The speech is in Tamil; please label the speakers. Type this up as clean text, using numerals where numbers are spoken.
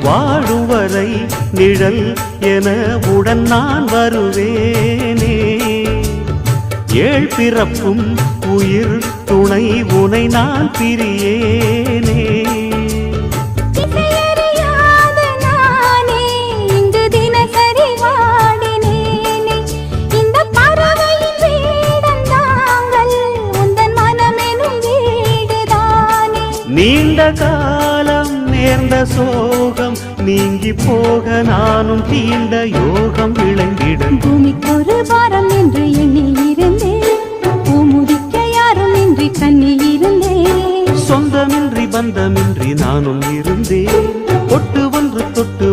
Speaker 1: வாழும் வரை நிழல் என உடன் நான் வருவேனே. ஏழ் பிறப்பும் உயிர் துணை உனை நான் பிரியேனே. நீண்ட காலம் நேர்ந்த சோகம் நீங்கி போக நானும் தீண்ட யோகம் விளங்கிடும்.
Speaker 2: பூமிக்கொரு பாரம் என்று எண்ணி இருந்தேன், பூமுடிக்க யாரும் இன்றி கண்ணி இருந்தேன்.
Speaker 1: சொந்தமின்றி பந்தமின்றி நானும் இருந்தேன், ஒட்டு ஒன்று தொட்டு